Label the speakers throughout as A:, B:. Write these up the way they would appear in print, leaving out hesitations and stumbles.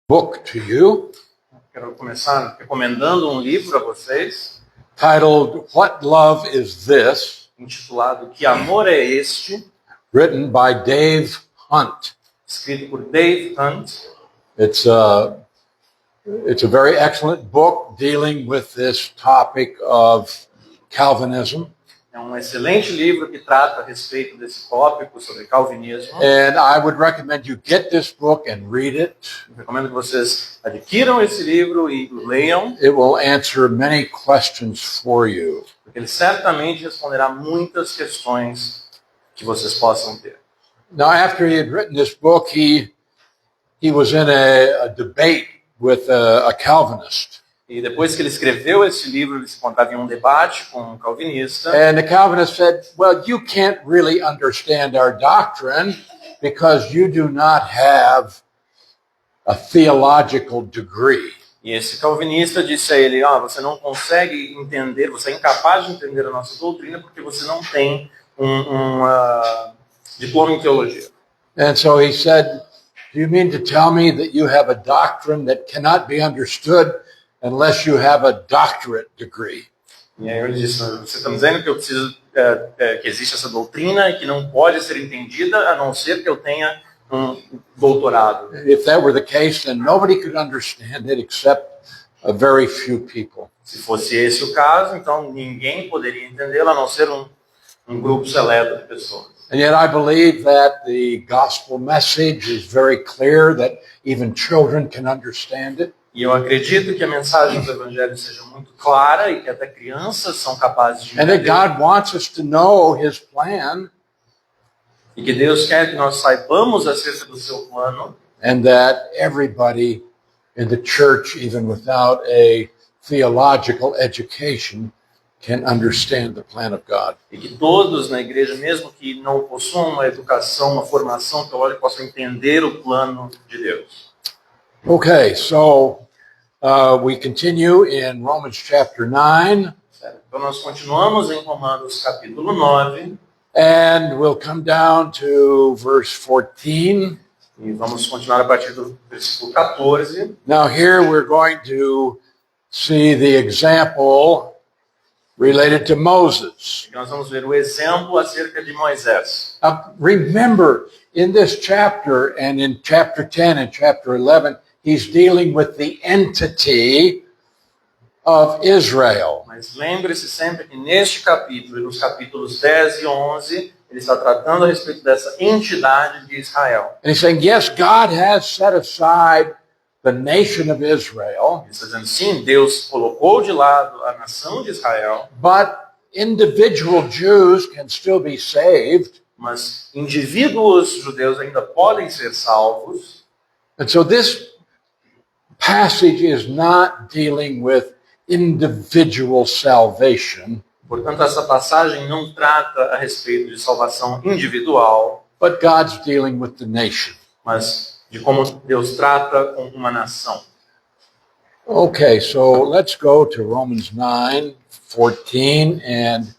A: book to you.
B: Quero começar recomendando um livro a vocês,
A: titled What Love Is This?
B: intitulado Que Amor é Este?,
A: Written by Dave Hunt.
B: escrito por Dave Hunt.
A: It's a very excellent book dealing with this topic of Calvinism.
B: É um excelente livro que trata a respeito desse tópico sobre calvinismo.
A: And I would recommend you get this book and read it.
B: Eu recomendo que vocês adquiram esse livro e o leiam,
A: It will answer many questions for you.
B: porque ele certamente responderá muitas questões que vocês possam ter.
A: Now, after he had written this book, he was in a debate with a Calvinist.
B: E depois que ele escreveu esse livro, ele se encontrava em um debate com um calvinista.
A: And the Calvinist said, well, you can't really understand our doctrine because you do not have a theological degree.
B: E esse calvinista disse a ele, você não consegue entender, você é incapaz de entender a nossa doutrina porque você não tem um diploma em teologia.
A: And so he said, do you mean to tell me that you have a doctrine that cannot be understood unless you have a doctorate degree?
B: E aí ele disse, você está dizendo que eu preciso, que existe essa doutrina e que não pode ser entendida a não ser que eu tenha um doutorado.
A: If that were the case, then nobody could understand it except a very few people.
B: Se fosse esse o caso, então ninguém poderia entendê-lo a não ser um grupo seleto de pessoas.
A: And yet I believe that the gospel message is very clear that even children can understand it.
B: E eu acredito que a mensagem do Evangelho seja muito clara e que até crianças são capazes de
A: And that
B: entender.
A: God wants us to know His plan,
B: E que Deus quer que nós saibamos acerca do seu plano
A: and that everybody in the church, even without a theological education, can understand the plan of God.
B: e que todos na igreja, mesmo que não possuam uma educação, uma formação teológica, possam entender o plano de Deus.
A: Okay, so we continue in Romans chapter 9,
B: Certo? Então nós continuamos em Romanos capítulo 9
A: and we'll come down to verse 14.
B: e vamos continuar a partir do versículo 14.
A: Now here we're going to see the example related to Moses.
B: E nós vamos ver o exemplo acerca de Moisés.
A: Remember, in this chapter and in chapter 10 and chapter 11, he's dealing with the entity of Israel.
B: Mas lembre-se sempre que neste capítulo, e nos capítulos 10 e 11, ele está tratando a respeito dessa entidade de Israel.
A: And he's saying, yes, God has set aside the nation of Israel,
B: Ele está dizendo, sim, Deus colocou de lado a nação de Israel,
A: but individual Jews can still be saved.
B: mas indivíduos judeus ainda podem ser salvos.
A: And so this passage is not dealing with individual salvation,
B: Portanto, essa passagem não trata a respeito de salvação individual,
A: but God's dealing with the nation.
B: mas de como Deus trata com uma nação.
A: Okay, so let's go to Romans 9:14 and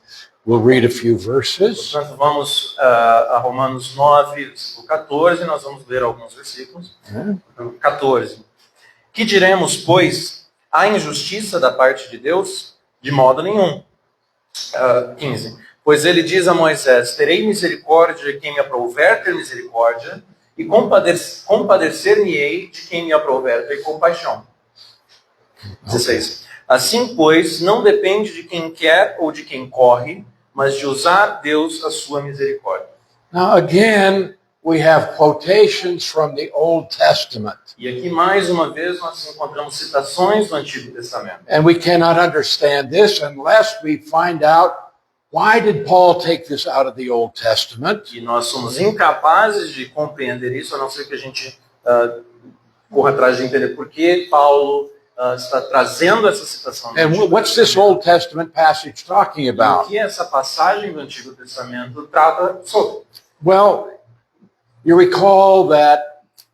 A: we'll read a few verses.
B: Portanto, vamos a Romanos 9, versículo 14, nós vamos ler alguns versículos. 14. Que diremos, pois, há injustiça da parte de Deus? De modo nenhum. 15. Pois ele diz a Moisés, terei misericórdia de quem me aprouver ter misericórdia, e compadecer-me-ei de quem me aprouver ter compaixão. 16. Assim, pois, não depende de quem quer ou de quem corre, mas de usar Deus a sua misericórdia.
A: Now again, we have quotations from the Old Testament,
B: E aqui, mais uma vez, nós encontramos citações do Antigo Testamento.
A: and we cannot understand this unless we find out why did Paul take this out of the Old Testament?
B: E nós somos incapazes de compreender isso, a não ser que a gente corra atrás de entender por que Paulo está trazendo essa citação do
A: And
B: Antigo
A: what's this
B: Testamento.
A: Old Testament passage talking
B: E o
A: about?
B: que essa passagem do Antigo Testamento trata sobre?
A: Well, you recall that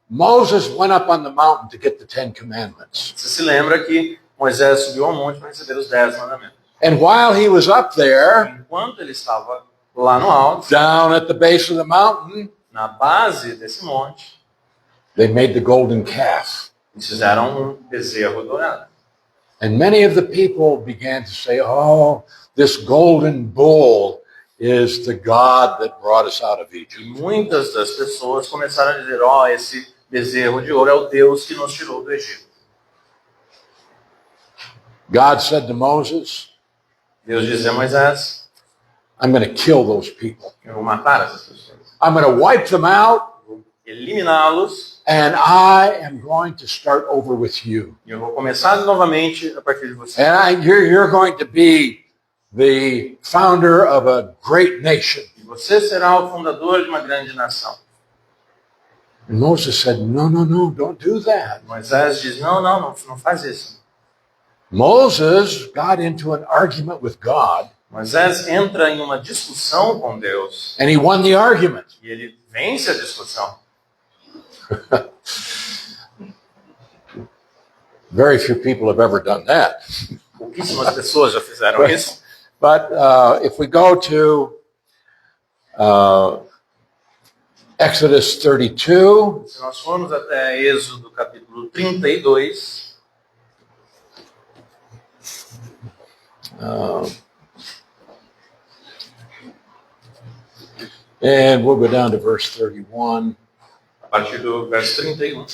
A: Moses went up on the mountain to get the Ten Commandments.
B: Você se lembra que Moisés subiu ao monte para receber os 10 mandamentos.
A: And while he was up there,
B: Enquanto ele estava lá no alto,
A: down at the base of the mountain,
B: na base desse monte,
A: they made the golden calf.
B: Eles fizeram um bezerro dourado.
A: And many of the people began to say, oh, this golden bull is the God that brought us out of
B: E
A: Egypt.
B: muitas das pessoas começaram a dizer, esse bezerro de ouro é o Deus que nos tirou do Egito.
A: God said to Moses,
B: Deus dizia a Moisés,
A: I'm going to kill those people.
B: eu vou matar essas pessoas.
A: I'm going to wipe them out,
B: Eliminá-los,
A: and I am going to start over with you.
B: e eu vou começar novamente a partir de você.
A: And you're going to be the founder of a great nation.
B: E você será o fundador de uma grande nação.
A: And Moses said, no, no, no, don't do that.
B: Moisés diz, não faz isso.
A: Moses got into an argument with God,
B: Moisés entra em uma discussão com Deus,
A: and he won the argument.
B: e ele vence a discussão.
A: Very few people have ever done that.
B: Pouquíssimas pessoas já fizeram isso.
A: But if we go to Exodus 32,
B: Se nós formos até Êxodo capítulo 32,
A: and we'll go down to verse 31.
B: a partir do verso 31.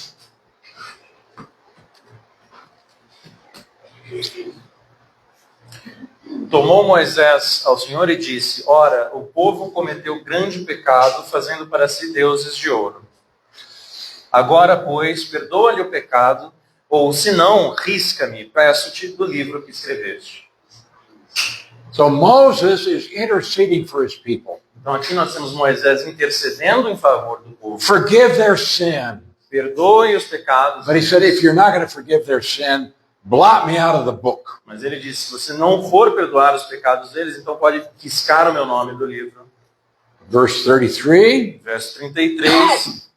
B: Tomou Moisés ao Senhor e disse, ora, o povo cometeu grande pecado, fazendo para si deuses de ouro. Agora, pois, perdoa-lhe o pecado, ou se não, risca-me, peço-te do livro que escreveste.
A: So Moses is interceding for his people.
B: Então aqui nós temos Moisés intercedendo em favor do povo.
A: Forgive their sin.
B: Perdoe os pecados.
A: But he said, if you're not going to forgive their sin, blot me out of the book.
B: Mas ele disse, se você não for perdoar os pecados deles, então pode riscar o meu nome do livro.
A: Verse 33.
B: Verso 33.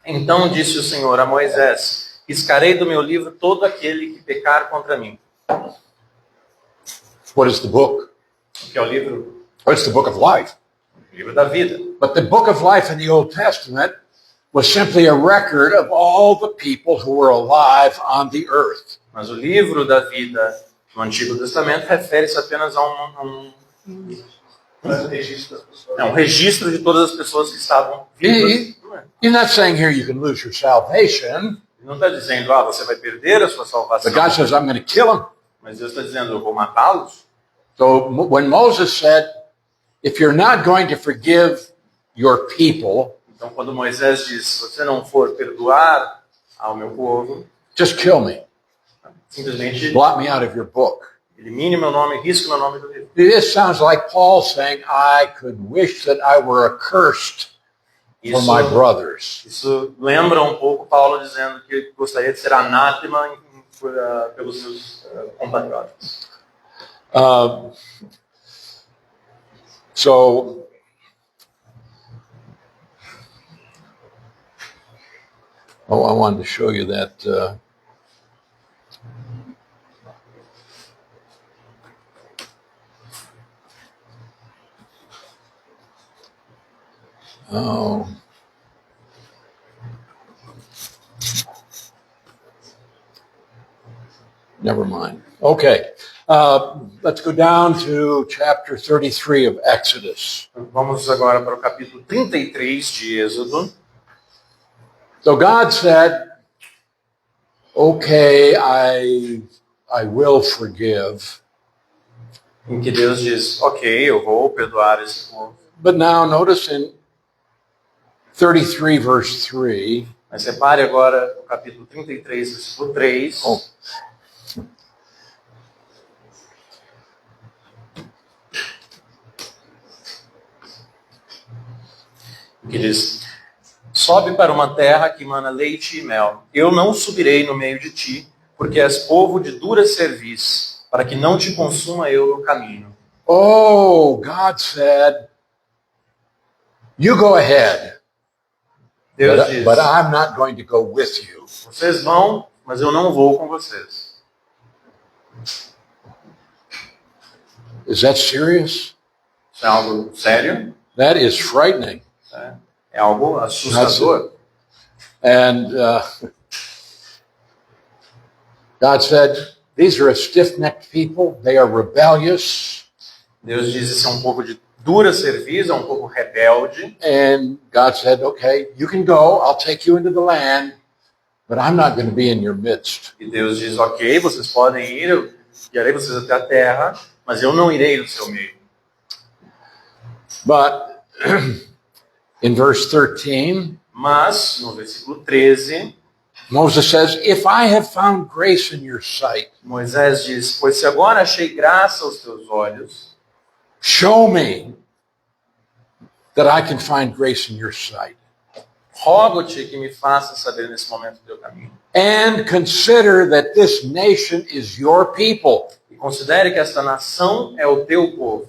B: Então disse o Senhor a Moisés, riscarei do meu livro todo aquele que pecar contra mim.
A: What is the book?
B: O que é o livro?
A: Oh, it's the book of life.
B: O livro da vida.
A: But the book of life in the Old Testament was simply a record of all the people who were alive on the earth.
B: Mas o livro da vida no Antigo Testamento refere-se apenas a um registro de todas as pessoas que estavam vivas.
A: He's not saying here you can lose your salvation.
B: Ele não está dizendo, você vai perder a sua salvação.
A: But God says, I'm going to kill them.
B: Mas Deus está dizendo, eu vou matá-los.
A: So when Moses said, if you're not going to forgive your people,
B: Então, quando Moisés diz, se você não for perdoar ao meu povo,
A: just kill me.
B: simplesmente
A: Blot me out of your book.
B: elimine meu nome, risque meu nome do livro.
A: This sounds like Paul saying, I could wish that I were accursed for my brothers.
B: Isso lembra um pouco Paulo dizendo que gostaria de ser anátema pelos seus compatriotas.
A: So I wanted to show you that. Never mind. Okay. Let's go down to chapter 33 of Exodus.
B: Vamos agora para o capítulo 33 de Êxodo.
A: So God said, okay, I will forgive.
B: Em que Deus diz, ok, eu vou perdoar esse povo.
A: But now notice in 33 verse 3.
B: Mas repare agora o capítulo 33, versículo 3.
A: Oh.
B: Que diz, sobe para uma terra que mana leite e mel. Eu não subirei no meio de ti, porque és povo de dura cerviz, para que não te consuma eu no caminho.
A: Oh, God said, you go ahead,
B: Deus diz,
A: but I'm not going to go with you.
B: vocês vão, mas eu não vou com vocês.
A: Is that serious?
B: Isso é algo sério?
A: That is frightening.
B: É algo assustador.
A: And God said, these are a stiff-necked people. They are rebellious.
B: Deus diz isso é um pouco de dura cerviz, é um pouco rebelde.
A: And God said, okay, you can go. I'll take you into the land, but I'm not going to be in your midst.
B: E Deus diz, ok, vocês podem ir, eu guiarei vocês até a terra, mas eu não irei no seu meio.
A: But in verse 13,
B: Mas, no versículo 13,
A: Moses says, if I have found grace in your sight,
B: Moisés diz, pois se agora achei graça aos teus olhos,
A: show me that I can find grace in your sight.
B: rogo-te que me faça saber nesse momento o teu caminho.
A: And consider that this nation is your people.
B: E considere que esta nação é o teu povo.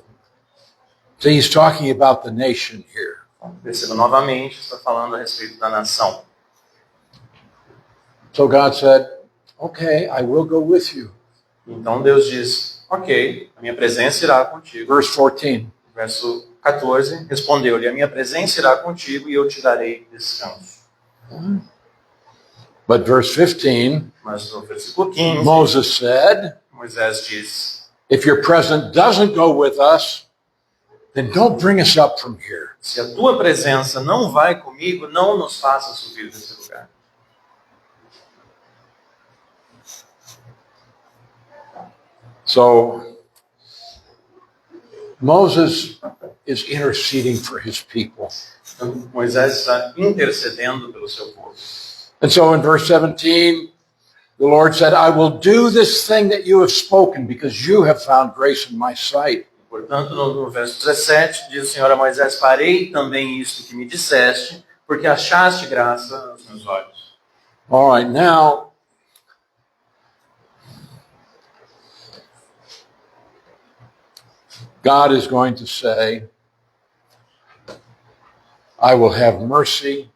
A: So he's talking about the nation here.
B: Perceba novamente, está falando a respeito da nação.
A: So God said, okay, I will go with you.
B: Então Deus diz, ok, a minha presença irá contigo.
A: Verse 14.
B: Verso 14, respondeu-lhe, a minha presença irá contigo e eu te darei descanso.
A: But verse 15,
B: Mas no versículo 15,
A: Moses said,
B: Moisés diz,
A: if your presence doesn't go with us, then don't bring us up from here.
B: se a tua presença não vai comigo, não nos faça subir desse lugar.
A: So Moses is interceding for his people.
B: Então, Moisés está intercedendo pelo seu povo.
A: And so in verse 17, the Lord said, I will do this thing that you have spoken because you have found grace in my sight.
B: Portanto, no verso 17, diz o Senhor a Moisés, farei também isto que me disseste, porque achaste graça aos meus olhos.
A: All right, now, God is going to say, I will have mercy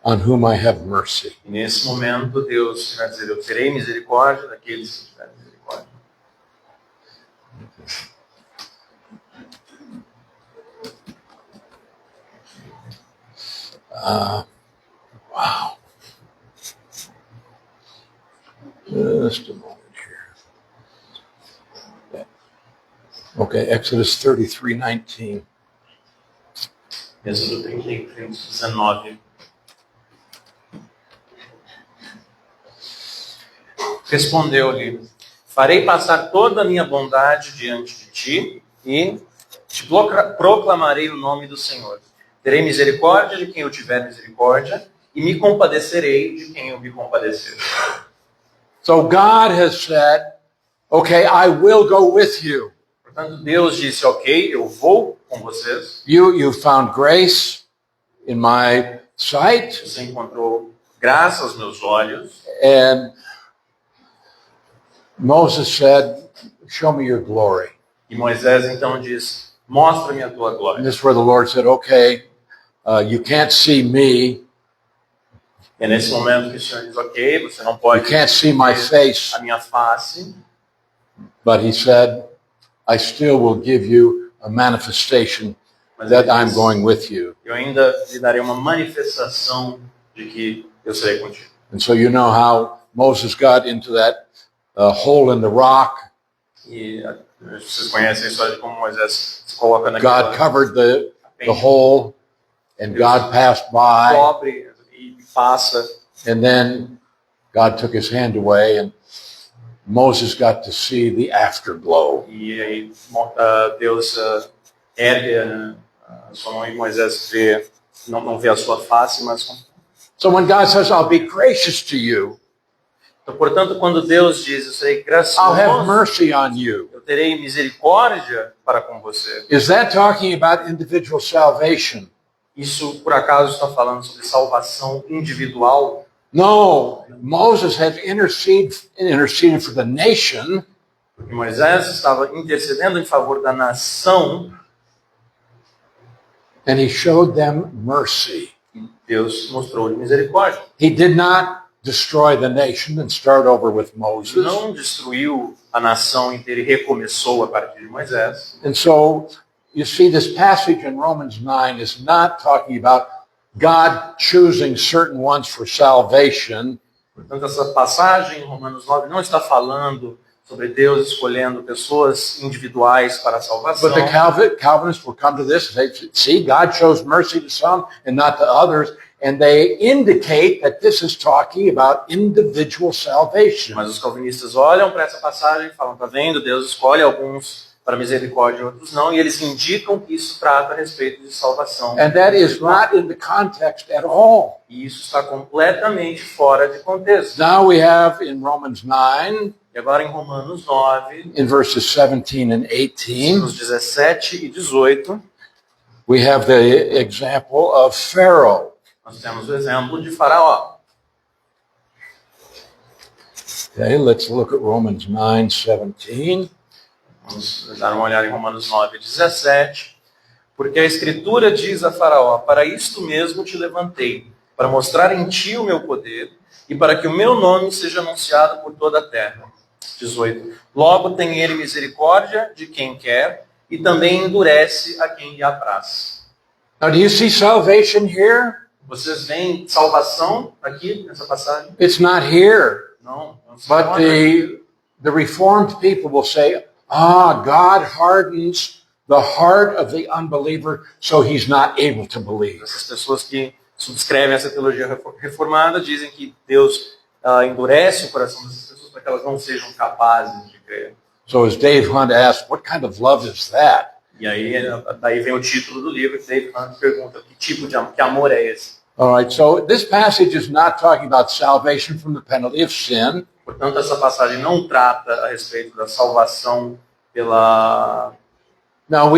A: on whom I have mercy.
B: E nesse momento, Deus vai dizer, eu terei misericórdia daqueles que tiverem misericórdia.
A: Wow. Just a moment here. Okay, Exodus 33:19.
B: Êxodo 33, 19. Respondeu-lhe, farei passar toda a minha bondade diante de ti e te proclamarei o nome do Senhor. Terei misericórdia de quem eu tiver misericórdia e me compadecerei de quem eu me compadecer.
A: So God has said, okay, I will go with you.
B: Portanto, Deus disse, ok, eu vou com vocês.
A: You found grace in my sight,
B: Você encontrou graça aos meus olhos.
A: and Moses said, show me your glory.
B: E Moisés então diz, mostra-me a tua
A: And
B: glória.
A: this is where the Lord said, okay, you can't see me,
B: E é nesse momento que o Senhor diz, ok, você não
A: you
B: pode
A: can't see my
B: ver
A: face,
B: a minha face,
A: but he said, I still will give you a manifestation
B: mas
A: that
B: ele
A: I'm
B: diz,
A: going with you.
B: eu ainda lhe darei uma manifestação de que eu serei contigo.
A: And so you know how Moses got into that hole in the rock.
B: E vocês conhecem a história de como Moisés se coloca
A: God
B: naquela
A: covered the hole, and God passed by,
B: cobre e passa.
A: and then God took his hand away, and Moses got to see the afterglow.
B: E aí Deus ergue a sua mão e Moisés vê, não vê a sua face, mas...
A: So when God says, I'll be gracious to you,
B: Então, portanto, quando Deus diz, eu serei
A: I'll have
B: gracioso,
A: mercy on you,
B: eu terei misericórdia para com você.
A: is that talking about individual salvation?
B: Isso, por acaso, está falando sobre salvação individual?
A: No, Moses had interceded for the nation,
B: Porque Moisés estava intercedendo em favor da nação
A: and he showed them mercy.
B: e Deus mostrou-lhe misericórdia.
A: He did not destroy the nation and start over with Moses.
B: Não destruiu a nação inteira e recomeçou a partir de Moisés.
A: And so you see this passage in Romans 9 is not talking about God choosing certain ones for salvation
B: Portanto, essa passagem em Romanos 9 não está falando sobre Deus escolhendo pessoas individuais para a salvação.
A: But the Calvinists will come to this and say, see, God shows mercy to some and not to others. And they indicate that this is talking about individual salvation.
B: Mas os calvinistas olham para essa passagem e falam, tá vendo, Deus escolhe alguns para misericórdia e outros não, e eles indicam que isso trata a respeito de salvação.
A: And that is not in the context at all.
B: E isso está completamente fora de contexto.
A: Now we have in Romans 9,
B: E agora em Romanos 9,
A: in verses 17 and 18,
B: nos 17 e 18,
A: we have the example of Pharaoh.
B: nós temos o exemplo de Faraó.
A: Okay, let's look at Romans 9:17.
B: Vamos dar uma olhada em Romanos 9, 17. Porque a Escritura diz a Faraó, para isto mesmo te levantei, para mostrar em ti o meu poder e para que o meu nome seja anunciado por toda a terra. 18. Logo tem ele misericórdia de quem quer e também endurece a quem lhe apraz.
A: Now, do you see salvation here?
B: Vocês veem salvação aqui nessa passagem?
A: It's not here.
B: Não. Não se
A: But
B: encontra.
A: the Reformed people will say, God hardens the heart of the unbeliever so he's not able to believe.
B: Essas pessoas que subscrevem essa teologia reformada dizem que Deus endurece o coração dessas pessoas para que elas não sejam capazes de crer.
A: So as Dave Hunt asked, what kind of love is that?
B: E aí, daí vem o título do livro, que David Hunt pergunta que tipo de amor, que amor é esse?
A: All right, so this passage is not talking about salvation from the penalty of sin.
B: Portanto, essa passagem não trata a respeito da salvação pela
A: Now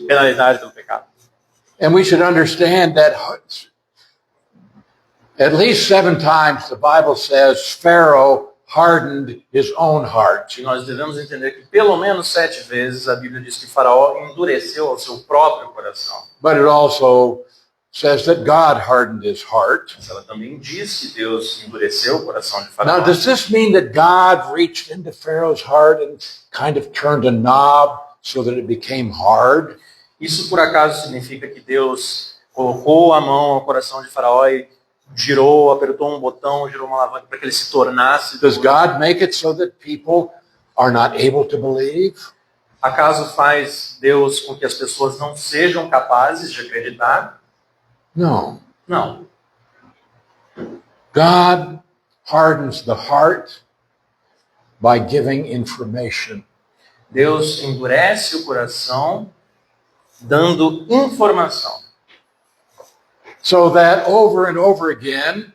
B: penalidade pelo pecado.
A: and we should understand that at least 7 times the Bible says Pharaoh hardened his own heart.
B: E nós devemos entender que pelo menos 7 vezes a Bíblia diz que Faraó endureceu o seu próprio coração.
A: But it also says that God hardened his heart.
B: Mas ela também diz que Deus endureceu o coração de
A: Now,
B: Faraó.
A: does this mean that God reached into Pharaoh's heart and kind of turned a knob so that it became hard?
B: Isso por acaso significa que Deus colocou a mão ao coração de Faraó e girou, apertou um botão, girou uma alavanca para que ele se tornasse
A: Does
B: duro?
A: God make it so that people are not able to believe?
B: Acaso faz Deus com que as pessoas não sejam capazes de acreditar?
A: No.
B: Não.
A: God hardens the heart by giving information.
B: Deus endurece o coração dando informação.
A: So that over and over again,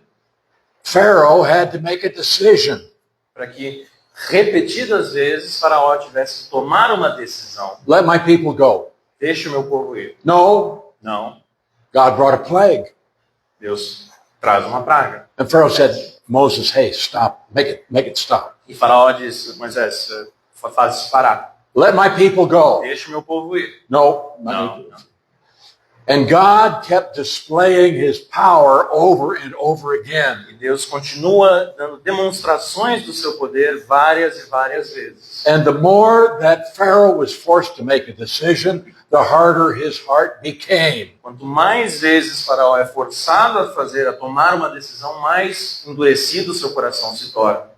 A: Pharaoh had to make a decision.
B: Para que repetidas vezes Faraó tivesse que tomar uma decisão.
A: Let my people go.
B: Deixe o meu povo ir.
A: No,
B: Não.
A: God brought a plague.
B: Deus traz uma praga.
A: And Pharaoh said, Moses, hey, stop. Make it stop.
B: E Faraó disse, Moisés, faz isso parar.
A: Let my people go.
B: Deixe o meu povo ir.
A: No.
B: Não.
A: And God kept displaying his power over and over again.
B: E Deus continua dando demonstrações do seu poder várias e várias vezes.
A: And the more that Pharaoh was forced to make a decision, the harder his heart became.
B: Quanto mais vezes Faraó é forçado a tomar uma decisão, mais endurecido o seu coração se torna.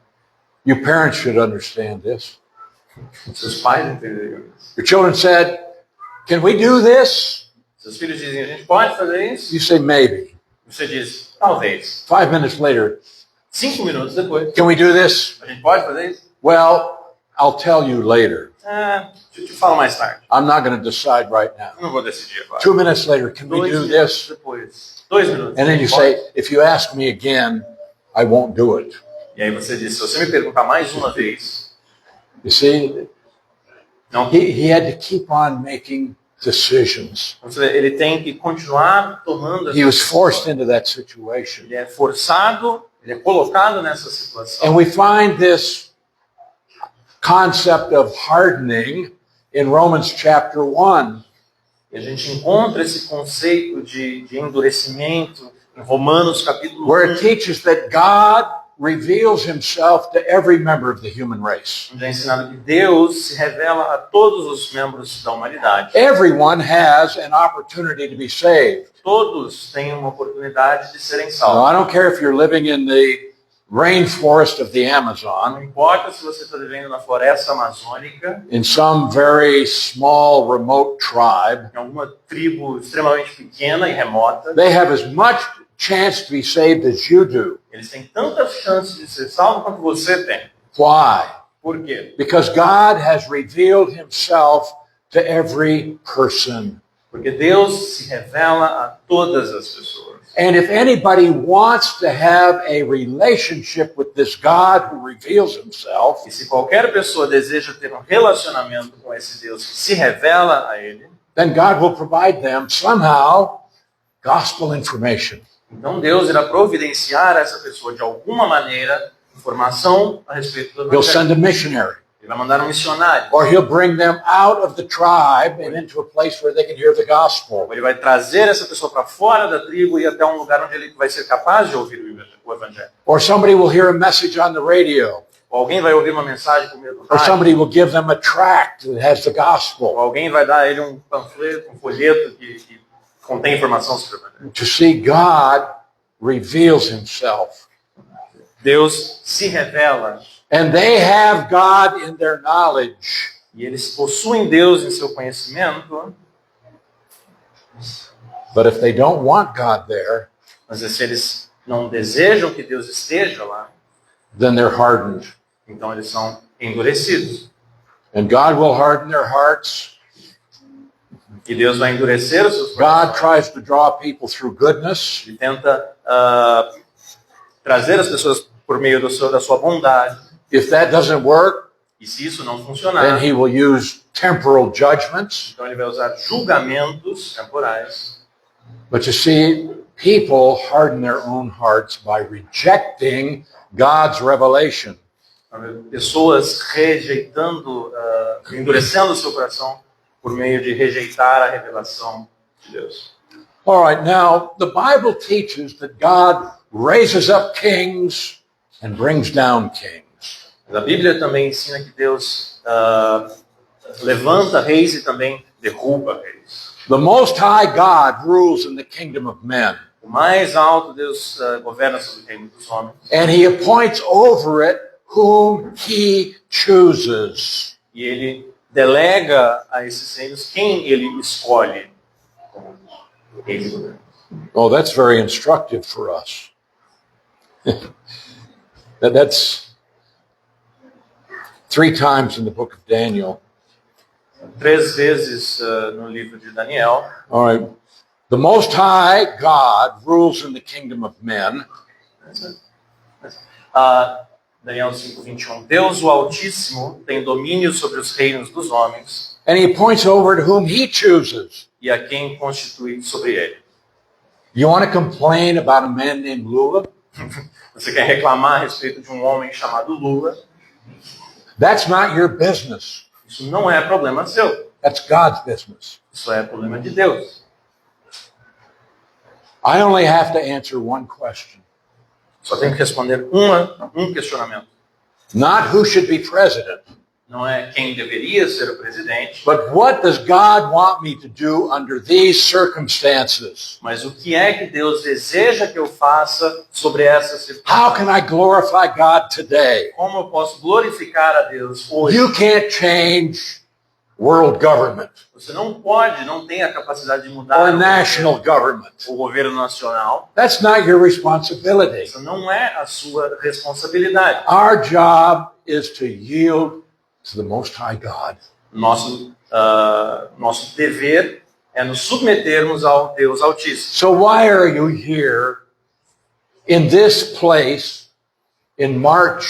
A: You parents should understand this.
B: Seus pais entenderiam isso.
A: Your children said, can we do this?
B: Seus filhos dizem, a gente pode fazer isso?
A: You say maybe.
B: Você diz, talvez.
A: 5 minutes later,
B: 5 minutos depois,
A: can we do this?
B: a gente pode fazer isso?
A: Well, I'll tell you later.
B: Eu te falo mais tarde.
A: I'm not going to decide right now.
B: Eu não vou decidir agora.
A: 2 minutes later, can we
B: 2
A: do
B: minutos
A: this?
B: depois. 2 minutos.
A: And then you say, if you ask me again, I won't do it.
B: E aí você diz, se você me perguntar mais uma vez,
A: You see,
B: não.
A: he had to keep on making decisions.
B: Ele tem que continuar tomando.
A: He was forced into that situation.
B: Ele é forçado, ele é colocado nessa situação.
A: And we find this concept of hardening in Romans chapter 1.
B: E a gente encontra esse conceito de endurecimento em Romanos capítulo
A: Where
B: 1,
A: it teaches that God reveals himself to every member of the human race.
B: Onde é ensinado que Deus se revela a todos os membros da humanidade.
A: Everyone has an opportunity to be saved.
B: Todos têm uma oportunidade de serem
A: Now,
B: salvos.
A: I don't care if you're living in the rainforest of the
B: Não
A: Amazon,
B: importa se você está vivendo na floresta amazônica,
A: in some very small, remote tribe,
B: em alguma tribo extremamente pequena e remota,
A: they have as much chance to be saved as you do.
B: eles têm tantas chances de ser salvos quanto você tem.
A: Why?
B: Por quê?
A: Because God has revealed himself to every person.
B: Porque Deus se revela a todas as pessoas.
A: And if anybody wants to have a relationship with this God who reveals himself,
B: E se qualquer pessoa deseja ter um relacionamento com esse Deus que se revela a ele,
A: then God will provide them somehow gospel information.
B: então Deus irá providenciar a essa pessoa de alguma maneira informação a respeito do
A: He'll
B: evangelho.
A: send a missionary,
B: Ele vai mandar um missionário.
A: or he'll bring them out of the tribe and into a place where they can hear the gospel.
B: Ou ele vai trazer essa pessoa para fora da tribo e até um lugar onde ele vai ser capaz de ouvir o evangelho.
A: Or somebody will hear a message on the radio,
B: Ou alguém vai ouvir uma mensagem por meio do
A: or
B: rádio.
A: somebody will give them a tract that has the
B: Ou
A: gospel
B: alguém vai dar a ele um panfleto, um folheto que contém informação sobre o evangelho.
A: to see God reveals himself.
B: Deus se revela
A: And they have God in their knowledge.
B: e eles possuem Deus em seu conhecimento,
A: But if they don't want God there,
B: mas se eles não desejam que Deus esteja lá,
A: then they're hardened.
B: então eles são endurecidos.
A: And God will harden their hearts.
B: E Deus vai endurecer os seus
A: God
B: corações.
A: tries to draw people through goodness.
B: Ele tenta trazer as pessoas por meio da sua bondade.
A: If that doesn't work,
B: E se isso não
A: then
B: funcionar,
A: he will use temporal judgments.
B: então ele vai usar julgamentos temporais.
A: But you see, people harden their own hearts by rejecting God's revelation.
B: Pessoas rejeitando, endurecendo o seu coração por meio de rejeitar a revelação de Deus.
A: All right, now the Bible teaches that God raises up kings and brings down kings.
B: Mas a Bíblia também ensina que Deus levanta reis e também derruba reis.
A: The Most High God rules in the kingdom of men,
B: O mais alto Deus governa sobre o reino dos homens.
A: and he appoints over it whom he chooses.
B: E ele delega a esses reinos quem ele escolhe como rei de governo.
A: Oh, that's very instructive for us. That's 3 times in the book of Daniel.
B: 3 vezes no livro de Daniel.
A: All right. The Most High God rules in the kingdom of men,
B: Daniel 5:21. Deus, o Altíssimo, tem domínio sobre os reinos dos homens
A: and he appoints over it whom he chooses.
B: e a quem constitui sobre ele.
A: You want to complain about a man named Lula?
B: Você quer reclamar a respeito de um homem chamado Lula?
A: That's not your business.
B: Isso não é problema seu.
A: That's God's business.
B: Isso é problema de Deus.
A: I only have to answer one question.
B: Só tem que responder um questionamento.
A: Not who should be president,
B: Não é quem deveria ser o presidente,
A: but what does God want me to do under these circumstances?
B: mas o que é que Deus deseja que eu faça sobre essas
A: How
B: circunstâncias?
A: can I glorify God today?
B: Como eu posso glorificar a Deus hoje?
A: You can't change world government
B: Você não tem a capacidade de mudar
A: or national government.
B: o governo nacional.
A: That's not your responsibility.
B: Isso não é a sua responsabilidade.
A: Our job is to yield to the Most High God.
B: Nosso dever é nos submetermos ao Deus Altíssimo.
A: So why are you here in this place in March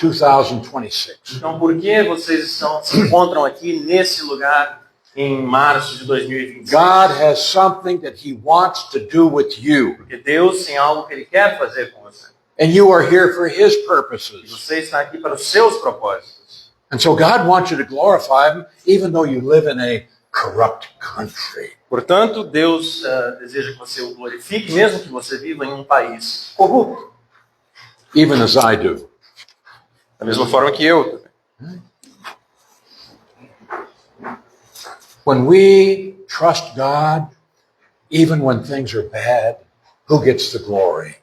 A: 2026?
B: Então, por que vocês se encontram aqui nesse lugar em março de 2026?
A: God has something that he wants to do with you,
B: Porque Deus tem algo que Ele quer fazer com você.
A: and you are here for his
B: E
A: purposes.
B: você está aqui para os seus propósitos.
A: And so God wants you to glorify him even though you live in a corrupt country.
B: Portanto, Deus deseja que você o glorifique, mesmo que você viva em um país corrupto.
A: even as I do.
B: Da mesma forma que eu.
A: When we trust God, even when things are bad, who gets the glory?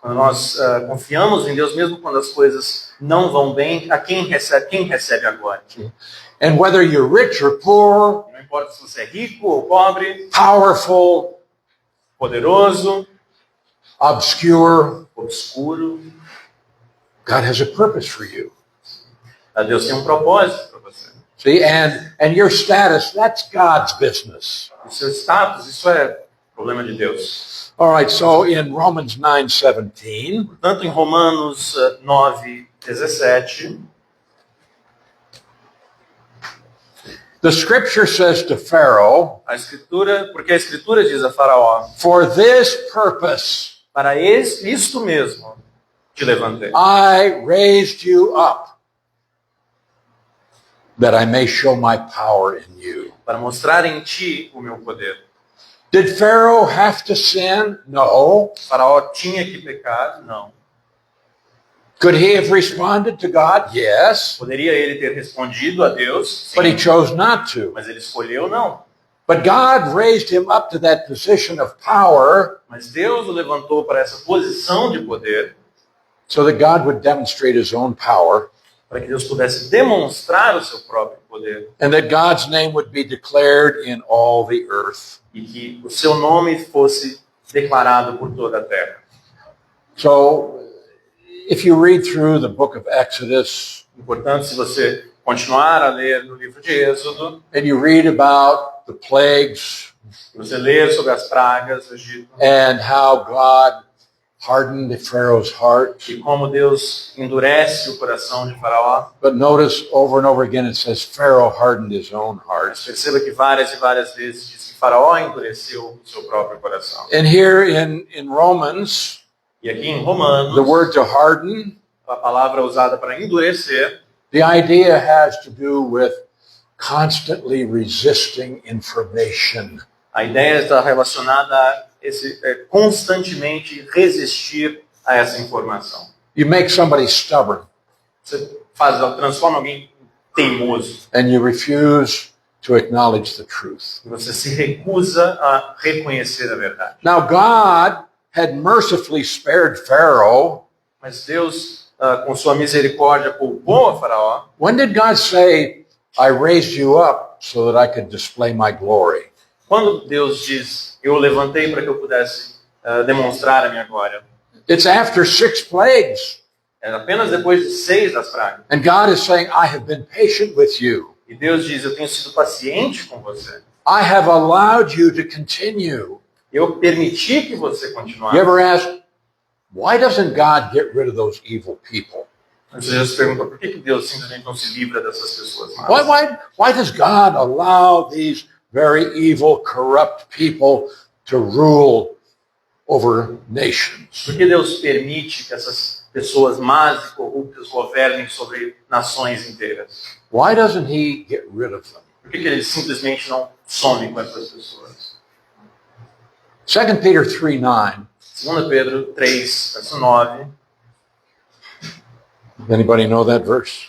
B: Quando nós confiamos em Deus, mesmo quando as coisas não vão bem, quem recebe a glória?
A: And whether you're rich or poor,
B: Não importa se você é rico ou pobre,
A: powerful,
B: poderoso,
A: obscure,
B: obscuro,
A: God has a purpose for you.
B: Deus tem um propósito para você.
A: See, and your status, that's God's business.
B: O seu status, isso é problema de Deus.
A: All right, so in Romans 9:17,
B: Portanto, em Romanos 9:17,
A: the scripture says to Pharaoh,
B: porque a Escritura diz a Faraó,
A: for this purpose
B: para isto mesmo te levantei,
A: I raised you up, that I may show my power in you.
B: para mostrar em ti o meu poder.
A: Did Pharaoh have to sin? No.
B: Faraó tinha que pecar? Não.
A: Could he have responded to God? Yes.
B: Poderia ele ter respondido a Deus?
A: But he
B: Sim,
A: chose not to.
B: mas ele escolheu não.
A: But God raised him up to that position of power
B: Mas Deus o levantou para essa posição de poder,
A: so that God would demonstrate his own power
B: para que Deus pudesse demonstrar o seu próprio poder
A: and that God's name would be declared in all the earth.
B: e que o seu nome fosse declarado por toda a terra.
A: So, if you read through the book of Exodus
B: Portanto, se você continuar a ler no livro de Êxodo,
A: and you read about the plagues
B: você ler sobre as pragas do Egito,
A: and how God hardened Pharaoh's heart,
B: e como Deus endurece o coração de Faraó,
A: but notice over and over again it says Pharaoh hardened his own heart.
B: perceba que várias e várias vezes diz que Faraó endureceu o seu próprio coração.
A: And here in Romans,
B: E aqui em Romanos,
A: the word to harden,
B: a palavra usada para endurecer,
A: the idea has to do with constantly resisting information.
B: a ideia está relacionada a constantemente resistir a essa informação.
A: You make somebody stubborn
B: Você transforma alguém em teimoso.
A: and you refuse to acknowledge the truth.
B: E você se recusa a reconhecer a verdade.
A: Now, God had mercifully spared Pharaoh.
B: Mas Deus, com sua misericórdia, poupou a Faraó.
A: When did God say, I raised you up so that I could display my glory?
B: Quando Deus diz, eu o levantei para que eu pudesse demonstrar a minha glória.
A: It's after 6 plagues.
B: É apenas depois de 6 das pragas.
A: And God is saying, I have been patient with you.
B: E Deus diz, eu tenho sido paciente com você.
A: I have allowed you to continue.
B: Eu permiti que você
A: You
B: continuasse.
A: ever ask, why doesn't God get rid of those evil people?
B: Você já se perguntou, por que Deus simplesmente não se livra dessas pessoas más?
A: Why does God allow these very evil, corrupt people to rule over nations?
B: Por que Deus permite que essas pessoas más e corruptas governem sobre nações inteiras?
A: Why doesn't he get rid of them?
B: Por que ele simplesmente não some com essas pessoas?
A: 2 Peter 3:9.
B: 2 Pedro 3, verso 9.
A: Anybody know that verse?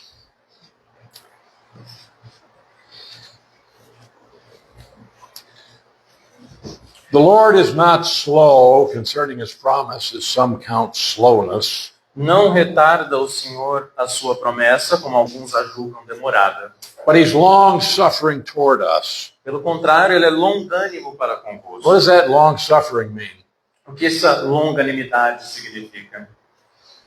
A: The Lord is not slow concerning his promise, as some count slowness,
B: Não retarda o Senhor a sua promessa, como alguns a julgam demorada.
A: but he's long suffering toward us.
B: Pelo contrário, ele é longânimo para convosco.
A: What does that long suffering mean?
B: O que essa longanimidade significa?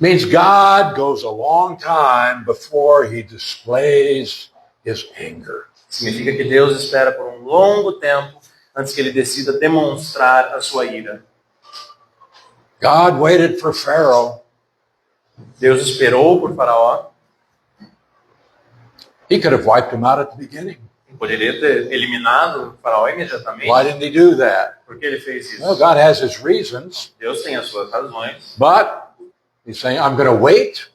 A: Means God goes a long time before he displays his anger.
B: Significa que Deus espera por um longo tempo antes que ele decida demonstrar a sua ira.
A: God waited for Pharaoh.
B: Deus esperou por Faraó.
A: He could have wiped him out at the beginning.
B: Poderia ter eliminado Faraó imediatamente.
A: Why didn't he do that?
B: Por que ele fez isso?
A: Well, God has his reasons,
B: Deus tem as suas razões.
A: but he's saying, I'm going to wait,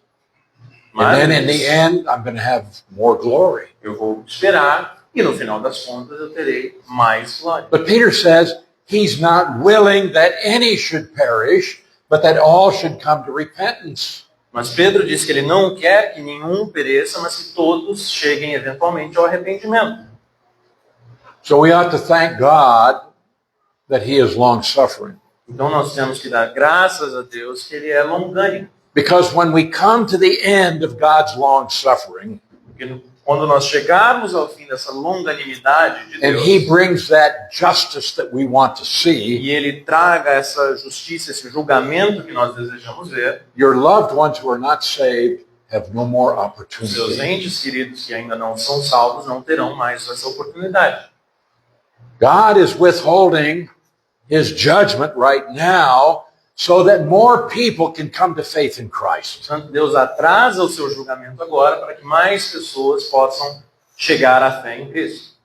B: Mas
A: and then in the end, I'm going to have more glory.
B: eu vou esperar e no final das contas eu terei mais glória.
A: But Peter says he's not willing that any should perish, but that all should come to repentance.
B: Mas Pedro diz que ele não quer que nenhum pereça, mas que todos cheguem eventualmente ao arrependimento.
A: So we ought to thank God that he is long-suffering.
B: Então nós temos que dar graças a Deus que ele é longânimo.
A: Because when we come to the end of God's long-suffering,
B: Porque quando nós chegarmos ao fim dessa longanimidade de
A: and
B: Deus,
A: he brings that justice that we want to see,
B: e ele traga essa justiça, esse julgamento que nós desejamos ver,
A: your loved ones who are not saved have no more
B: seus
A: opportunity.
B: entes queridos que ainda não são salvos não terão mais essa oportunidade.
A: God is withholding his judgment right now so that more people can come to faith in Christ.
B: Portanto, Deus atrasa o seu julgamento agora para que mais pessoas possam chegar à fé em Cristo.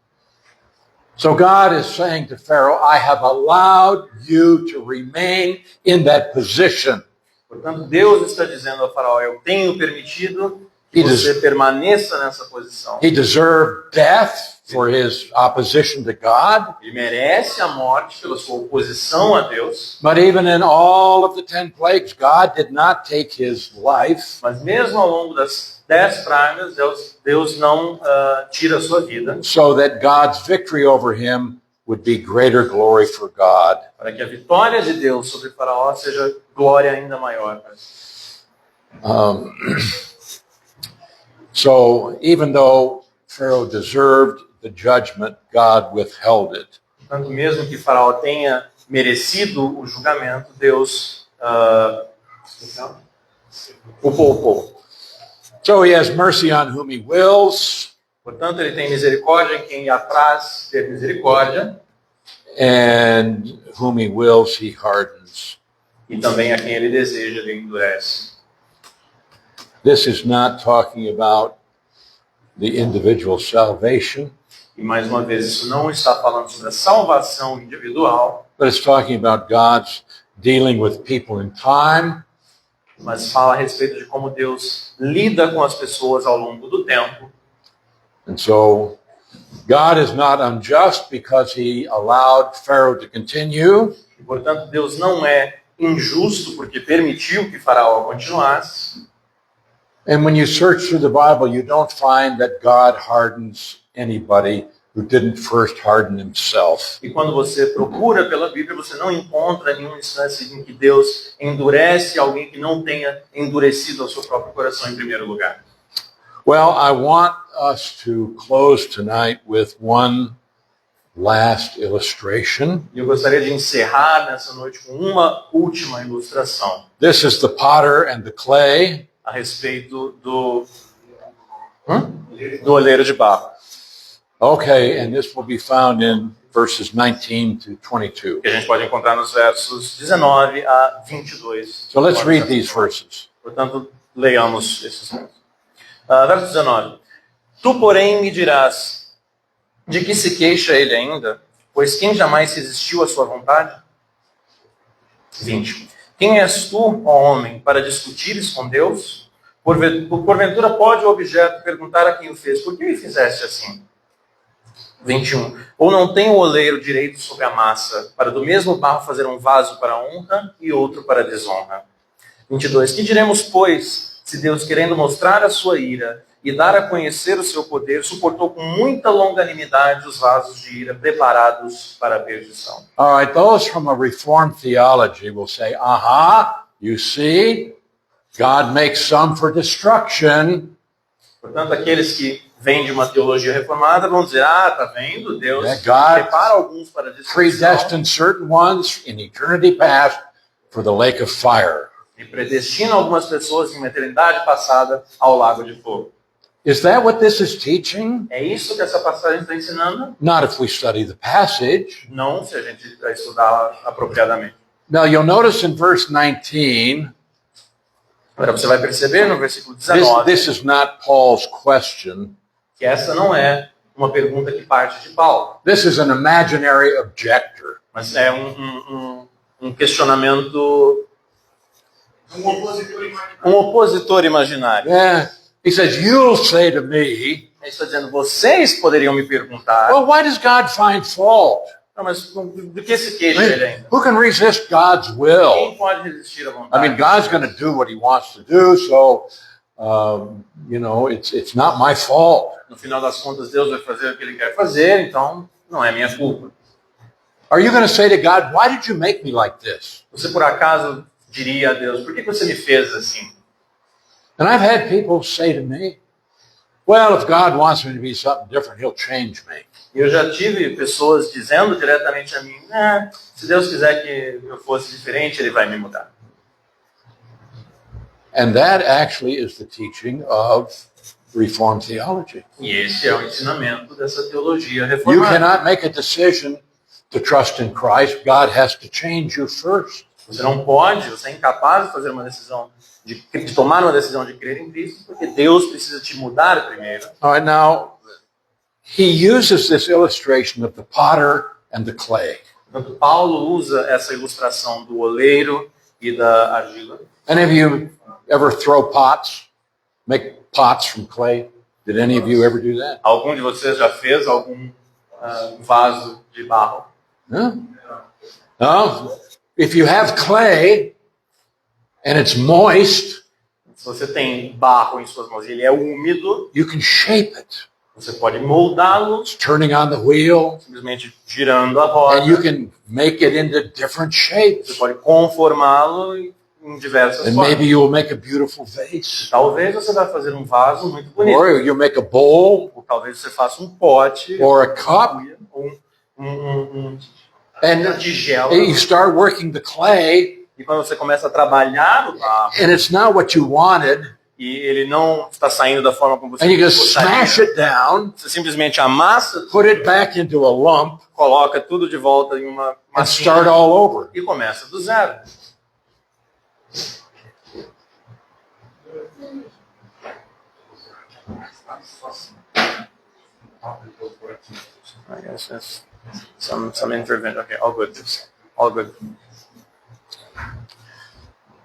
A: So God is saying to Pharaoh, I have allowed you to remain in that position.
B: Portanto, Deus está dizendo a Faraó, eu tenho permitido que você permaneça nessa posição.
A: He deserved death for his opposition to God.
B: Ele merece a morte pela sua oposição a Deus.
A: But even in all of the 10 plagues, God did not take his life.
B: Mas mesmo ao longo das 10 pragas, Deus não tira a sua vida.
A: So that God's victory over him would be greater glory for God.
B: Para que a vitória de Deus sobre Faraó seja glória ainda maior.
A: So even though Pharaoh deserved the judgment, God withheld it.
B: Portanto, mesmo que Faraó tenha merecido o julgamento, Deus o poupou.
A: So he has mercy on whom he wills,
B: Portanto, ele tem misericórdia em quem apraz ter misericórdia,
A: and whom he wills he hardens.
B: e também a quem ele deseja, ele endurece.
A: This is not talking about the individual salvation,
B: E mais uma vez, isso não está falando sobre a salvação individual,
A: but it's talking about God's dealing with people in time,
B: mas fala a respeito de como Deus lida com as pessoas ao longo do tempo.
A: and so God is not unjust because he allowed Pharaoh to continue.
B: E, portanto, Deus não é injusto porque permitiu que Faraó continuasse.
A: And when you search through the Bible, you don't find that God hardens anybody who didn't first harden himself.
B: E quando você procura pela Bíblia, você não encontra nenhuma instância em que Deus endurece alguém que não tenha endurecido o seu próprio coração em primeiro lugar.
A: Well, I want us to close tonight with one last illustration.
B: E eu gostaria de encerrar nessa noite com uma última ilustração
A: This is the potter and the clay.
B: a respeito do olheiro de barro,
A: Okay, and this will be found in verses 19 to 22.
B: que a gente pode encontrar nos versos 19 a 22.
A: So let's read these verses.
B: Portanto, leiamos esses versos. Verso 19. Tu, porém, me dirás, de que se queixa ele ainda? Pois quem jamais resistiu à sua vontade? 20. Quem és tu, ó homem, para discutires com Deus? Porventura pode o objeto perguntar a quem o fez, por que me fizeste assim? 21. Ou não tem o oleiro direito sobre a massa, para do mesmo barro fazer um vaso para honra e outro para desonra? 22. Que diremos, pois, se Deus, querendo mostrar a sua ira e dar a conhecer o seu poder, suportou com muita longanimidade os vasos de ira preparados para a perdição?
A: All right, those from a Reformed theology will say, you see, God makes some for destruction.
B: Portanto, aqueles que vêm de uma teologia reformada vão dizer, tá vendo? Deus
A: God
B: prepara alguns para a destruição
A: predestined certain ones in eternity past for the lake of fire.
B: e predestina algumas pessoas em uma eternidade passada ao lago de fogo.
A: Is that what this is teaching?
B: É isso que essa passagem está ensinando?
A: Not if we study the passage.
B: Não, se a gente estudar apropriadamente.
A: Now you'll notice in verse 19,
B: Agora você vai perceber no versículo 19
A: this is not Paul's question.
B: que essa não é uma pergunta que parte de Paulo,
A: This is an imaginary objector.
B: mas é um questionamento, um opositor imaginário.
A: Yeah. He says, you'll say to me,
B: Ele está dizendo, vocês poderiam me perguntar,
A: well, why does God find fault?
B: Não, mas do que se queixa ele ainda?
A: Who can resist God's will?
B: Quem pode resistir à
A: I
B: vontade?
A: mean, God's going to do what he wants to do, so, it's not my fault.
B: No final das contas, Deus vai fazer o que ele quer fazer, então não é minha culpa.
A: Are you going to say to God, why did you make me like this?
B: Você por acaso diria a Deus, por que você me fez assim?
A: And I've had people say to me, well, if God wants me to be something different, he'll change me.
B: E eu já tive pessoas dizendo diretamente a mim, se Deus quiser que eu fosse diferente, ele vai me mudar.
A: And that actually is the teaching of Reformed theology.
B: E esse é o ensinamento dessa teologia
A: You
B: reformada.
A: cannot make a decision to trust in Christ. God has to change you first.
B: Você não pode, você é incapaz de fazer uma decisão, de tomar uma decisão de crer em Cristo, porque Deus precisa te mudar primeiro.
A: All right, now, he uses this illustration of the potter and the clay.
B: Portanto, Paulo usa essa ilustração do oleiro e da argila.
A: Any of you ever throw pots? Make pots from clay? Did any of you ever do that?
B: Algum de vocês já fez algum vaso de barro?
A: No? No? If you have clay and it's moist,
B: Se você tem barro em suas mãos e ele é úmido,
A: you can shape it.
B: você pode moldá-lo,
A: It's turning on the wheel,
B: simplesmente girando a
A: and you
B: roda.
A: can make it into different
B: Você
A: shapes.
B: pode conformá-lo em diversas
A: And
B: formas.
A: maybe you will make a beautiful vase.
B: Talvez você vai fazer um vaso muito bonito.
A: Or you'll make a bowl
B: Ou talvez você faça um pote,
A: or a cup,
B: ou uma
A: and
B: tigela.
A: you start working the clay,
B: E quando você começa a trabalhar o barro,
A: and it's not what you wanted,
B: e ele não está saindo da forma como você
A: and you just smash
B: gostaria,
A: it down,
B: você simplesmente amassa,
A: put it back into a lump,
B: coloca tudo de volta em uma
A: and start
B: massinha
A: all over.
B: e começa do zero. I guess that's some intervention. Okay, all good. All good.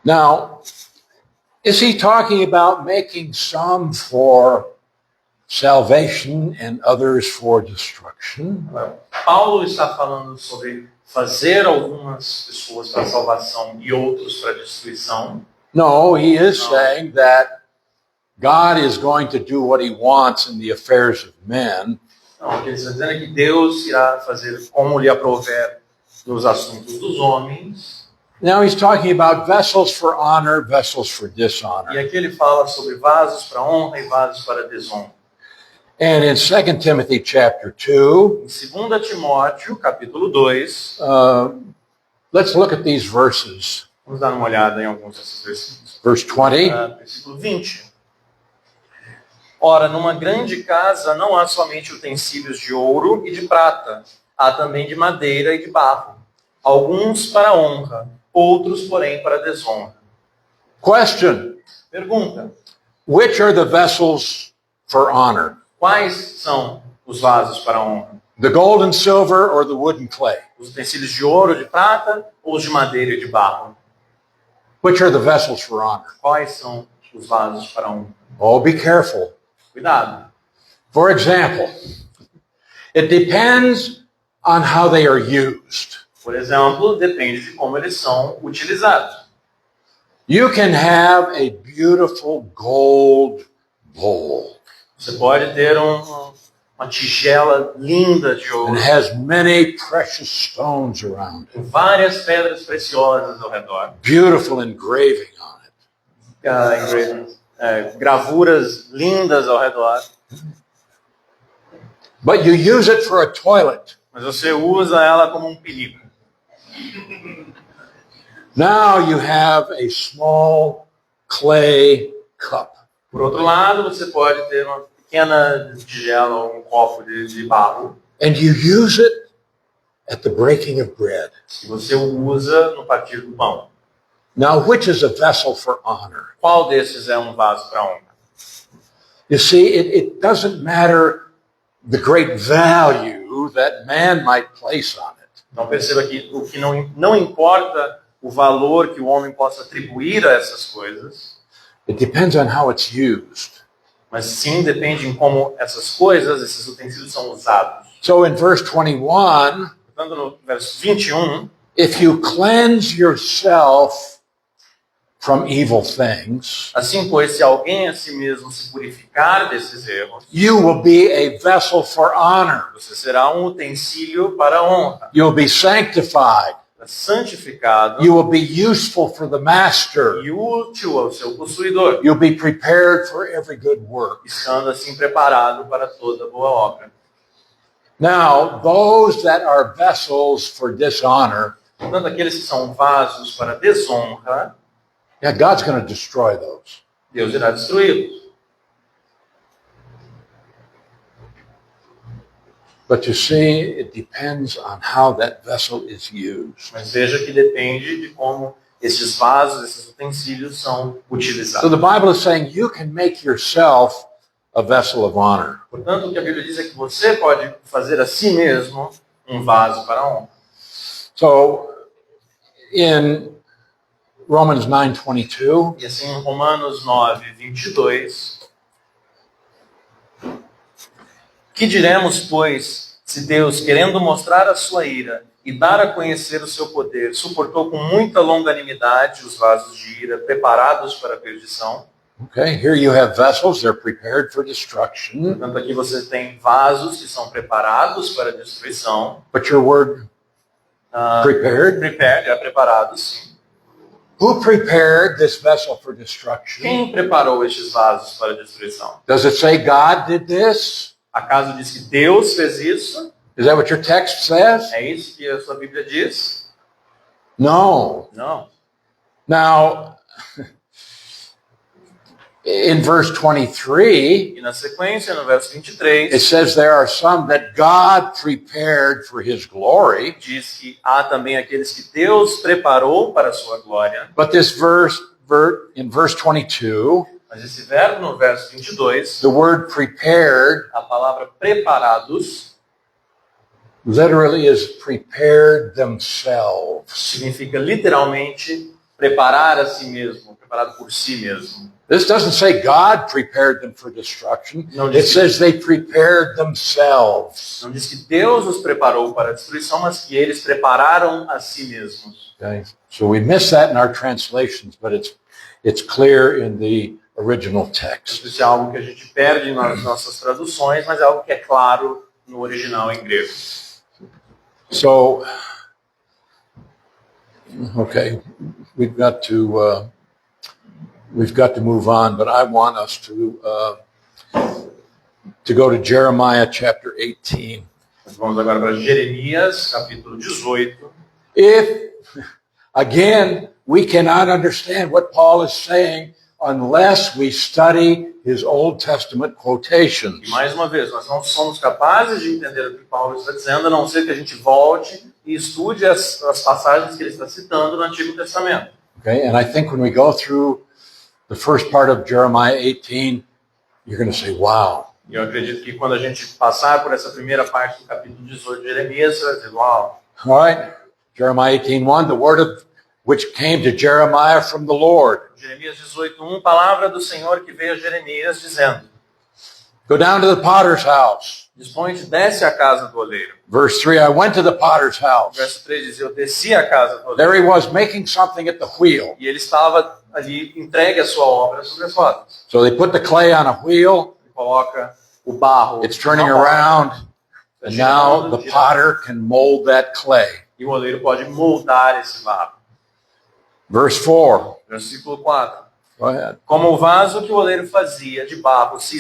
A: Now, is he talking about making some for salvation and others for destruction?
B: Paulo está falando sobre fazer algumas pessoas para salvação e outros para destruição.
A: No, he is saying that God is going to do what he wants in the affairs of men,
B: Não, o que ele está dizendo é que Deus irá fazer como lhe aprouver nos assuntos dos homens.
A: Now he's talking about vessels for honor, vessels for
B: E
A: dishonor.
B: aqui ele fala sobre vasos para honra e vasos para desonra.
A: And in 2 Timothy chapter 2,
B: Em 2 Timóteo, capítulo 2,
A: let's look at these verses.
B: vamos dar uma olhada em alguns desses versículos.
A: Verse 20.
B: Versículo 20. Ora, numa grande casa não há somente utensílios de ouro e de prata, há também de madeira e de barro. Alguns para honra, outros, porém, para desonra.
A: Question.
B: Pergunta:
A: Which are the vessels for honor?
B: quais são os vasos para honra?
A: The gold and silver or the wood and clay?
B: Os utensílios de ouro, de prata ou os de madeira e de barro?
A: Which are the vessels for honor?
B: Quais são os vasos para honra?
A: Oh, be careful.
B: Cuidado.
A: For example, it depends on how they are used.
B: Por exemplo, depende de como eles são utilizados.
A: You can have a beautiful gold bowl.
B: Você pode ter uma tigela linda de ouro,
A: It has many precious stones around it.
B: com várias pedras preciosas ao redor.
A: Beautiful engraving on it.
B: Gravuras lindas ao redor.
A: But you use it for a toilet.
B: Mas você usa ela como um pinico.
A: Now you have a small clay cup.
B: Por outro lado, você pode ter uma pequena tigela ou um copo de barro.
A: And you use it at the breaking of bread.
B: Que você usa no partir do pão.
A: Now, which is a vessel for honor?
B: Qual desses é um vaso para honra?
A: You see, it doesn't matter the great value that man might place on it.
B: Então perceba que o que não importa o valor que o homem possa atribuir a essas coisas,
A: It depends on how it's used.
B: mas sim depende em como essas coisas, esses utensílios são usados.
A: So in verse 21,
B: Portanto, no verso 21,
A: if you cleanse yourself from evil things,
B: assim, pois, se alguém a si mesmo se purificar desses erros,
A: you will be a vessel for honor.
B: você será um utensílio para a honra,
A: You'll be sanctified.
B: santificado
A: You will be useful for the master.
B: e útil ao seu possuidor,
A: You'll be prepared for every good work.
B: estando assim preparado para toda boa obra.
A: Now, those that are vessels for dishonor,
B: Portanto, aqueles que são vasos para desonra,
A: yeah, God's going to destroy those.
B: Deus irá destruí-los.
A: But you see, it depends on how that vessel is used.
B: Mas veja que depende de como esses vasos, esses utensílios são
A: So
B: utilizados.
A: the Bible is saying you can make yourself a vessel of honor.
B: Portanto, o que a Bíblia diz é que você pode fazer a si mesmo um vaso para a honra.
A: So in Romans 9:22,
B: E assim, em Romanos 9, 22, que diremos, pois, se Deus, querendo mostrar a sua ira e dar a conhecer o seu poder, suportou com muita longanimidade os vasos de ira preparados para a perdição?
A: okay, here you have vessels, they're prepared for destruction.
B: Portanto, aqui você tem vasos que são preparados para a destruição.
A: But your word, prepared?
B: Prepared, é preparado, sim.
A: Who prepared this vessel for destruction?
B: Quem preparou estes vasos para a destruição?
A: Does it say God did this?
B: Acaso diz que Deus fez isso?
A: Is that what your text says?
B: É isso que a sua Bíblia diz?
A: No.
B: Não.
A: Now, in verse 23,
B: E na sequência, no verso 23,
A: it says there are some that God prepared for his glory.
B: diz que há também aqueles que Deus preparou para a sua glória.
A: But this in verse 22,
B: Mas esse verbo no verso 22,
A: the word prepared
B: a palavra preparados,
A: literally is prepared themselves.
B: significa literalmente preparar a si mesmo, preparado por si mesmo.
A: This doesn't say God prepared them for destruction.
B: No,
A: It says they prepared themselves.
B: Não diz que Deus os preparou para a destruição, mas que eles prepararam a si mesmos.
A: Okay? So we miss that in our translations, but it's clear in the original text.
B: Isso é algo que a gente perde nas nossas traduções, mas é algo que é claro no original em grego.
A: So, okay, we've got to move on, but I want us to go to Jeremiah chapter 18.
B: Vamos agora para Jeremias, capítulo 18.
A: If, again, we cannot understand what Paul is saying unless we study his Old Testament
B: E
A: quotations.
B: mais uma vez, nós não somos capazes de entender o que Paulo está dizendo, a não ser que a gente volte e estude as passagens que ele está citando no Antigo Testamento.
A: Okay, and I think when we go through the first part of Jeremiah 18, you're going to say, wow.
B: E eu acredito que quando a gente passar por essa primeira parte do capítulo 18 de Jeremias, você vai dizer, uau.
A: All right, Jeremiah 18:1, the word of which came to Jeremiah from the Lord.
B: Jeremias 18:1, palavra do Senhor que veio a Jeremias dizendo:
A: Go down to the potter's house.
B: Dispõe-te, desce à casa do oleiro.
A: Verse 3, I went to the potter's house.
B: Verso 3 diz, eu desci à casa do oleiro.
A: There he was making something at the wheel.
B: E ele estava ali entregue a sua obra sobre as rodas.
A: So they put the clay on a wheel.
B: Ele coloca o barro.
A: It's turning
B: na roda,
A: around.
B: tá
A: And
B: girando,
A: now the
B: girando.
A: potter can mold that clay.
B: E o oleiro pode moldar esse barro.
A: Verse 4.
B: Versículo 4.
A: Go ahead.
B: Como o vaso que o oleiro fazia de barro se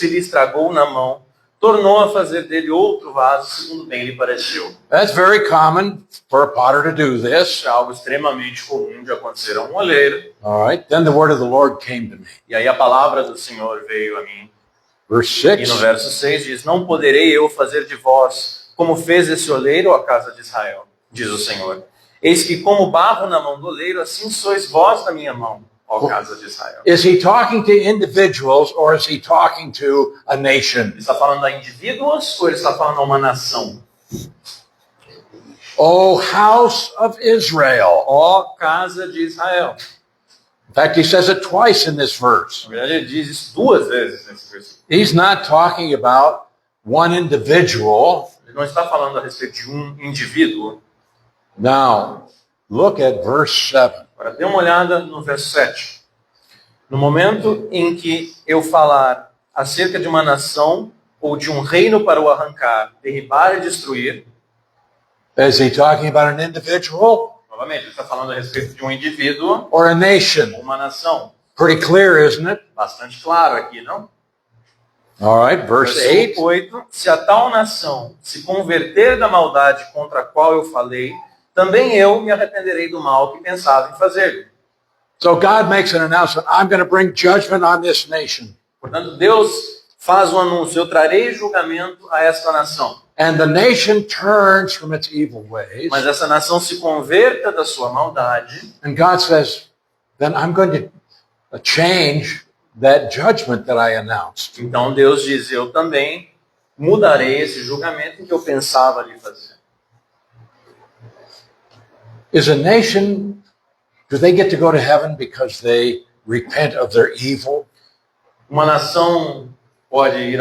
B: lhe estragou na mão, tornou a fazer dele outro vaso, segundo bem lhe pareceu.
A: That's very common for a potter to do this.
B: Isso é algo extremamente comum de acontecer a um oleiro.
A: All right. Then the word of the Lord came to me.
B: E aí a palavra do Senhor veio a mim.
A: Verse
B: E no
A: 6.
B: verso 6 diz, não poderei eu fazer de vós, como fez esse oleiro à casa de Israel, diz o Senhor. Eis que como barro na mão do oleiro, assim sois vós na minha mão, ó casa de Israel.
A: Is he talking to individuals or is he talking to a nation?
B: Ele está falando a indivíduos ou ele está falando a uma nação?
A: O house of Israel.
B: Ó casa de Israel.
A: In fact, he says it twice in this verse.
B: Na verdade, ele diz isso duas vezes nesse versículo.
A: He's not talking about one individual.
B: Ele não está falando a respeito de um indivíduo.
A: Now, look at verse 7.
B: Agora, dê uma olhada no verso 7. No momento em que eu falar acerca de uma nação ou de um reino para o arrancar, derribar e destruir,
A: Is he talking about an individual
B: novamente, ele está falando a respeito de um indivíduo
A: or a nation?
B: ou uma nação.
A: Pretty clear, isn't it?
B: Bastante claro aqui, não?
A: All right, verse 8.
B: Versículo 8. Se a tal nação se converter da maldade contra a qual eu falei, também eu me arrependerei do mal que pensava em fazer.
A: So God makes an announcement. I'm going to bring judgment on this nation.
B: Portanto, Deus faz um anúncio: eu trarei julgamento a esta nação.
A: And the nation turns from its evil ways.
B: Mas essa nação se converta da sua maldade.
A: And God says, then I'm going to change that judgment that I announced.
B: Então Deus diz: eu também mudarei esse julgamento que eu pensava lhe fazer.
A: Is a nation, do they get to go to heaven because they repent of their evil?
B: Uma nação pode ir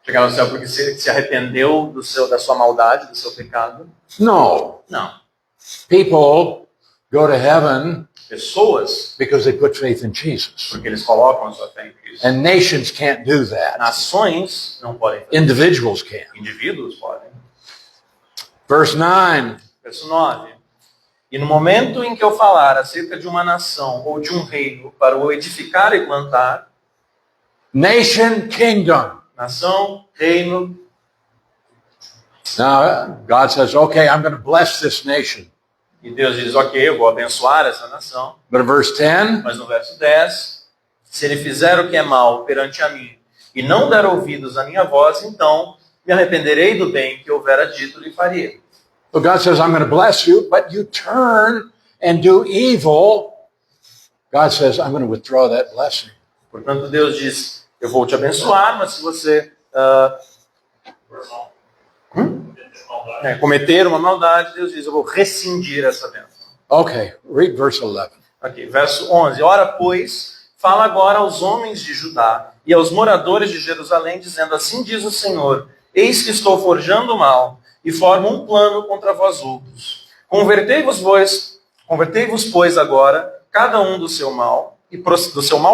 B: chegar ao céu porque se arrependeu da sua maldade, do seu pecado?
A: No.
B: Não.
A: People go to heaven
B: Pessoas,
A: because they put faith in Jesus.
B: porque eles colocam a sua fé em Cristo.
A: And nations can't do that.
B: Nações não podem fazer.
A: Individuals can.
B: Indivíduos podem.
A: Verse 9.
B: Verso 9. E no momento em que eu falar acerca de uma nação ou de um reino para o edificar e plantar,
A: Nation, kingdom.
B: nação, reino,
A: Now, God says, okay, I'm going to bless this nation.
B: e Deus diz: ok, eu vou abençoar essa nação.
A: But in verse 10,
B: Mas no verso 10, se ele fizer o que é mal perante a mim e não der ouvidos à minha voz, então me arrependerei do bem que houvera dito lhe faria.
A: so God says, I'm going to bless you, but you turn and do evil. God says, I'm going to withdraw that blessing.
B: Portanto, Deus diz: eu vou te abençoar, mas se você cometer uma maldade, Deus diz: eu vou rescindir essa bênção.
A: Okay, read verse 11.
B: Ok, verso 11. Ora, pois, fala agora aos homens de Judá e aos moradores de Jerusalém, dizendo: assim diz o Senhor, eis que estou forjando o mal e formo um plano contra vós outros. Convertei-vos, pois, agora, cada um do seu mal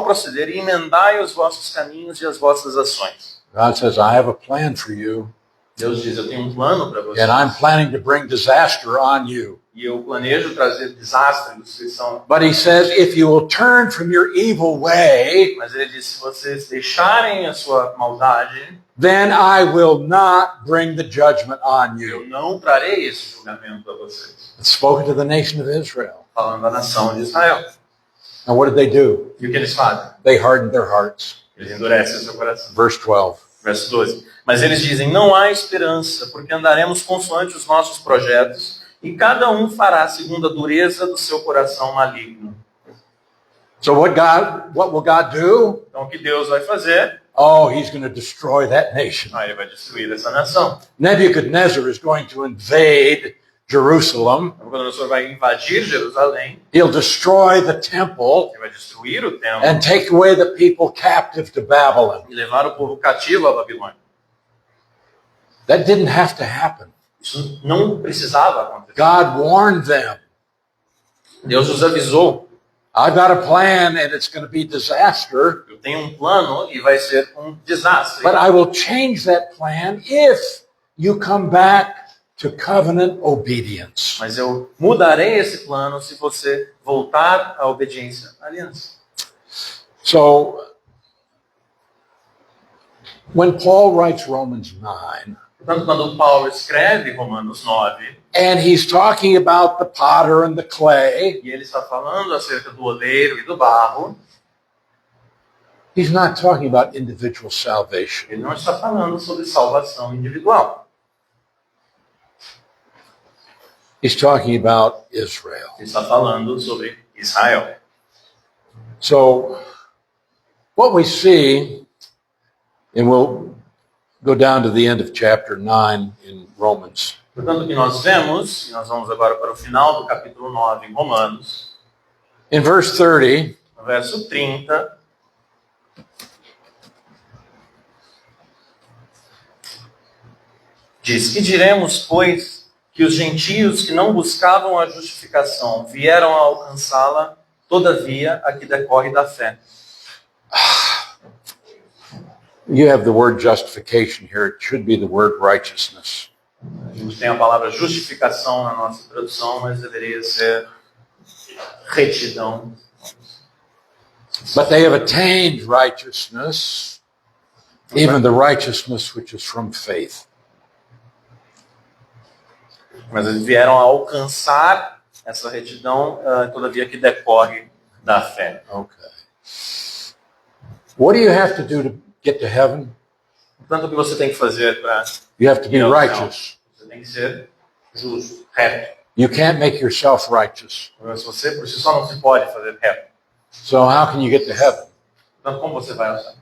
B: proceder, e emendai os vossos caminhos e as vossas ações.
A: God says, I have a plan for you,
B: Deus diz: eu tenho um plano para vocês.
A: and I'm planning to bring disaster on you.
B: E eu planejo trazer desastre, destruição.
A: But he says, if you will turn from your evil way,
B: Mas ele diz: se vocês deixarem a sua maldade,
A: then I will not bring the judgment on
B: eu
A: you.
B: não trarei esse julgamento a vocês.
A: It's spoken to the nation of Israel.
B: Falando da nação de Israel.
A: And what did they do?
B: E o que eles fazem?
A: They hardened their hearts.
B: Eles endurecem o seu coração.
A: Verse 12.
B: Verso 12. Mas eles dizem: não há esperança, porque andaremos consoante os nossos projetos, e cada um fará segundo a dureza do seu coração maligno.
A: So what will God do?
B: Então o que Deus vai fazer?
A: Oh, he's going to destroy that nation.
B: Ele vai destruir essa nação.
A: Nebuchadnezzar is going to invade Jerusalem.
B: Nabucodonosor vai invadir Jerusalém,
A: He'll destroy the temple
B: ele vai destruir o templo
A: and take away the people captive to Babylon.
B: e levar o povo cativo à Babilônia.
A: That didn't have to happen.
B: Isso não precisava acontecer.
A: God warned them.
B: Deus os avisou:
A: I've got a plan and it's going to be disaster,
B: eu tenho um plano e vai ser um desastre.
A: but I will change that plan if you come back to covenant obedience.
B: Mas eu mudarei esse plano se você voltar à obediência à aliança.
A: So, when Paul writes Romans 9,
B: Portanto, quando Paulo escreve Romanos 9,
A: and he's talking about the potter and the clay,
B: e ele está falando acerca do oleiro e do barro,
A: he's not talking about individual salvation.
B: ele não está falando sobre salvação individual.
A: He's talking about Israel.
B: Ele está falando sobre Israel.
A: So, what we see, and we'll go down to the end of chapter 9 in Romans.
B: Portanto, o que nós vemos, e nós vamos agora para o final do capítulo 9 em Romanos,
A: In verse 30,
B: no verso 30, Diz: que diremos, pois, que os gentios que não buscavam a justificação vieram a alcançá-la, todavia a que decorre da fé.
A: You have the word justification here. It should be the word righteousness.
B: A gente tem a palavra justificação na nossa tradução, mas deveria ser retidão.
A: But they have attained righteousness, even the righteousness which is from faith.
B: Mas eles vieram a alcançar essa retidão, todavia que decorre da fé.
A: Okay. What do you have to do to get to heaven?
B: Portanto, o que você tem que fazer para
A: You have to be
B: ir ao céu?
A: righteous.
B: Você tem que ser justo, reto.
A: You can't make yourself righteous.
B: Mas você por si só não se pode fazer reto.
A: So how can you get to heaven?
B: Então, como você vai ao céu?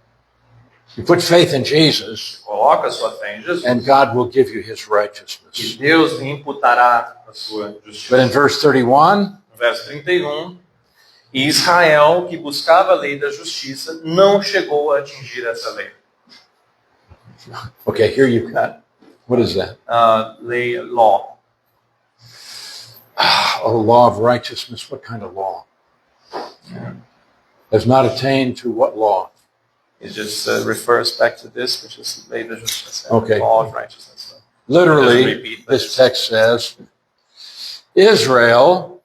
A: You put faith in Jesus,
B: Coloca a sua fé em Jesus
A: and God will give you his
B: e
A: righteousness.
B: Deus lhe imputará a sua justiça.
A: But in verse 31,
B: No verso 31, e Israel, que buscava a lei da justiça, não chegou a atingir essa lei.
A: okay, here you've got, what is that?
B: Lei, law.
A: A law of righteousness. What kind of law? Has not attained to what law?
B: It just refers back to this, which is lei da justiça.
A: Okay.
B: Law of righteousness.
A: Literally,
B: Doesn't repeat, but
A: this text says, Israel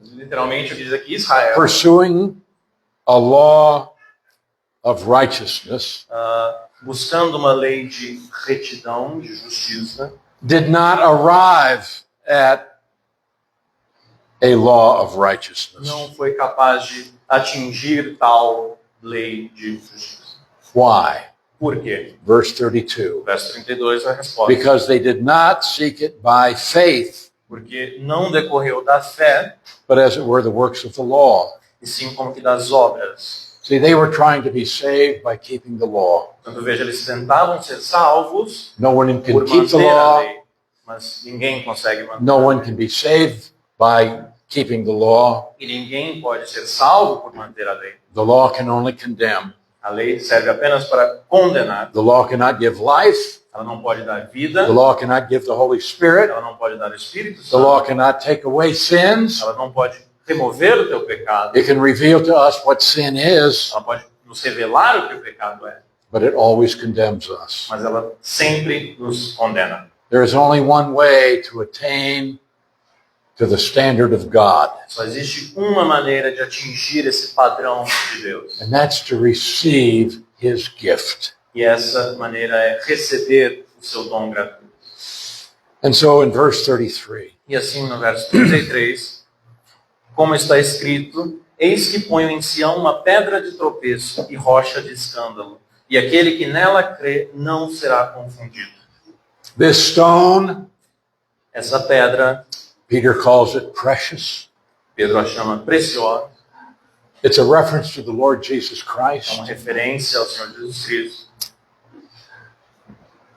B: literalmente o que diz aqui, Israel,
A: pursuing a law of righteousness
B: buscando uma lei de retidão, de justiça,
A: did not arrive at a law of righteousness.
B: não foi capaz de atingir tal lei de justiça.
A: Why?
B: Por quê?
A: Verse 32.
B: Verso 32 é a resposta.
A: Because they did not seek it by faith,
B: Porque não decorreu da fé,
A: but as it were the works of the law.
B: e sim como que das obras.
A: See, they were trying to be saved by keeping the law.
B: Então veja, eles tentavam ser salvos
A: No one can
B: por
A: keep the
B: manter a
A: law.
B: lei, mas ninguém consegue manter.
A: No one can be saved by keeping the law.
B: E ninguém pode ser salvo por manter a lei.
A: The law can only condemn.
B: A lei serve apenas para condenar.
A: The law cannot give life.
B: Ela não pode dar vida.
A: The law cannot give the Holy Spirit.
B: Ela não pode dar o Espírito
A: The
B: Santo.
A: law cannot take away sins.
B: Ela não pode remover o teu pecado.
A: It can reveal to us what sin is,
B: Ela pode nos revelar o que o pecado é.
A: but it always condemns us.
B: Mas ela sempre nos condena.
A: There is only one way to attain to the standard of God,
B: Só existe uma maneira de atingir esse padrão de Deus.
A: and that's to receive his gift.
B: E essa maneira é receber o seu dom gratuito.
A: And so in verse 33,
B: E assim no verso 33, como está escrito, eis que ponho em Sião uma pedra de tropeço e rocha de escândalo, e aquele que nela crê não será confundido.
A: this stone,
B: Essa pedra,
A: Peter calls it precious.
B: Pedro a chama preciosa,
A: It's a reference to the Lord Jesus
B: é uma
A: Christ.
B: referência ao Senhor Jesus Cristo.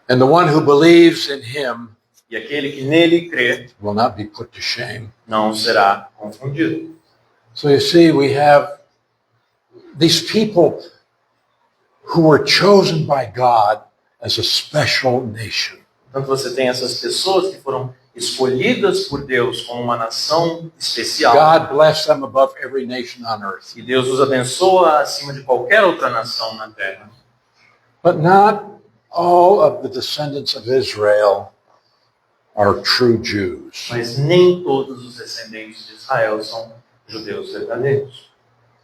A: And the one who believes in him
B: E aquele que nele crê
A: will not be put to shame.
B: não será confundido.
A: So you see, we have these people who were chosen by God as a special nation.
B: Portanto, você tem essas pessoas que foram escolhidas por Deus como uma nação especial.
A: God bless them above every nation on earth.
B: E Deus os abençoa acima de qualquer outra nação na terra.
A: But not all of the descendants of Israel are true Jews.
B: Mas nem todos os descendentes de Israel são judeus verdadeiros.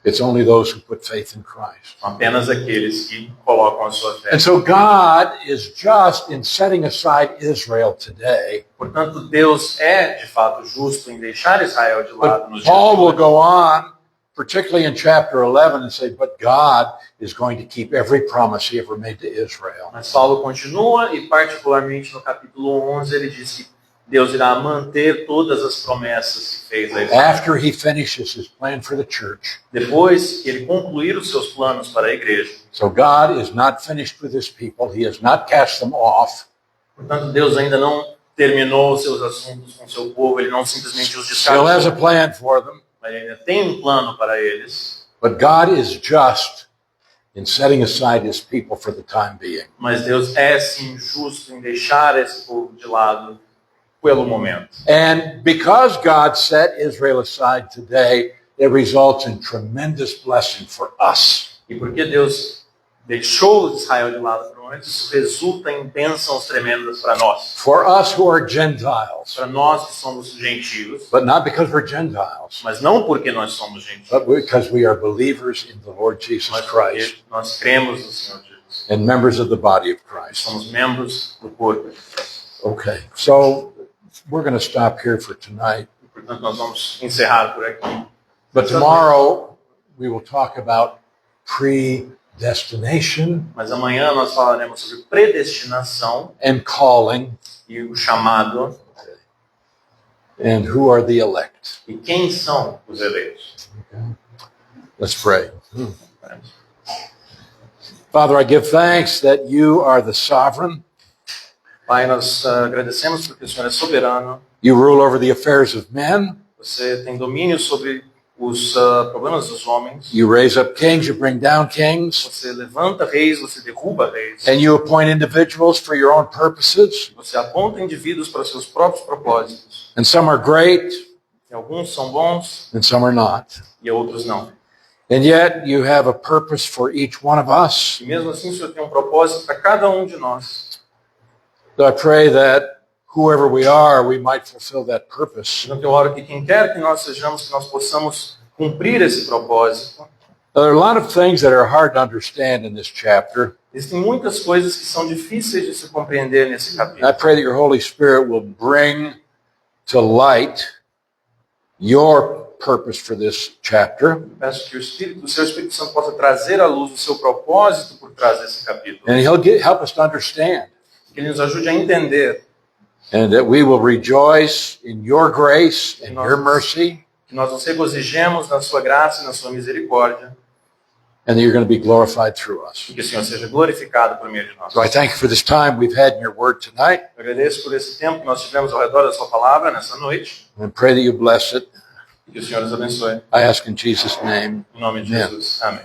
A: It's only those who put faith in Christ.
B: São apenas aqueles que colocam a sua fé.
A: And so God is just in setting aside Israel today.
B: Portanto, Deus é, de fato, justo em deixar Israel de lado
A: But
B: nos dias
A: Paul
B: de
A: will
B: hoje.
A: go on, particularly in chapter 11, and say, but God is going to keep every promise he ever made to Israel.
B: Mas Paulo continua e, particularmente no capítulo 11, ele diz que Deus irá manter todas as promessas que fez a Israel.
A: After he finishes his plan for the church.
B: Depois que ele concluir os seus planos para a igreja.
A: So God is not finished with his people. He has not cast them off.
B: Portanto, Deus ainda não terminou os seus assuntos com o seu povo, ele não simplesmente os
A: Still has a
B: descartou,
A: plan for them.
B: mas ele ainda tem um plano para eles.
A: But God is just in setting aside his people for the time being.
B: Mas Deus é sim justo em deixar esse povo de lado pelo momento.
A: And because God set Israel aside today, it results in tremendous blessing for us.
B: E porque Deus deixou Israel de lado por um momento, isso resulta em bênçãos tremendas para nós.
A: For us who are Gentiles,
B: Para nós que somos gentios,
A: but not because we're Gentiles,
B: mas não porque nós somos gentios,
A: but because we are believers in the Lord Jesus
B: mas
A: Christ
B: porque nós cremos no Senhor Jesus.
A: and members of the body of Christ.
B: Somos membros do corpo.
A: Okay, so we're going to stop here for tonight.
B: Portanto, nós vamos encerrar por aqui.
A: But tomorrow we will talk about predestination
B: Mas amanhã nós falaremos sobre predestinação
A: and calling
B: e o chamado
A: and who are the elect.
B: e quem são os eleitos.
A: Let's pray. Father, I give thanks that you are the sovereign.
B: Pai, nós agradecemos porque o Senhor é soberano.
A: You rule over the affairs of men.
B: Você tem domínio sobre os problemas dos homens.
A: You raise up kings, you bring down kings,
B: Você levanta reis, você derruba reis.
A: and you appoint individuals for your own purposes.
B: Você aponta indivíduos para seus próprios propósitos.
A: And some are great,
B: E alguns são bons
A: and some are not.
B: e outros não.
A: And yet you have a purpose for each one of us.
B: E mesmo assim o Senhor tem um propósito para cada um de nós.
A: So I pray that whoever we are, we might fulfill that purpose.
B: Então eu oro que quem quer que nós sejamos, que nós possamos cumprir esse propósito.
A: There are a lot of things that are hard to understand in this chapter.
B: Existem muitas coisas que são difíceis de se compreender nesse capítulo.
A: I pray that your Holy Spirit will bring to light your purpose for this chapter,
B: Peço que o seu Espírito Santo possa trazer à luz o seu propósito por trás desse capítulo.
A: and he'll help us to understand,
B: Que ele nos ajude a entender,
A: and that we will rejoice in your grace and your mercy,
B: que nós nos regozijemos na sua graça e na sua misericórdia,
A: and that you're going to be glorified through us.
B: e que o Senhor seja glorificado por meio de nós.
A: So I thank you for this time we've had in your word tonight,
B: Eu agradeço por esse tempo que nós tivemos ao redor da sua palavra nessa noite,
A: and pray that you bless it.
B: e que o Senhor nos abençoe.
A: I ask in Jesus' name.
B: Em nome de
A: Amen.
B: Jesus. Amém.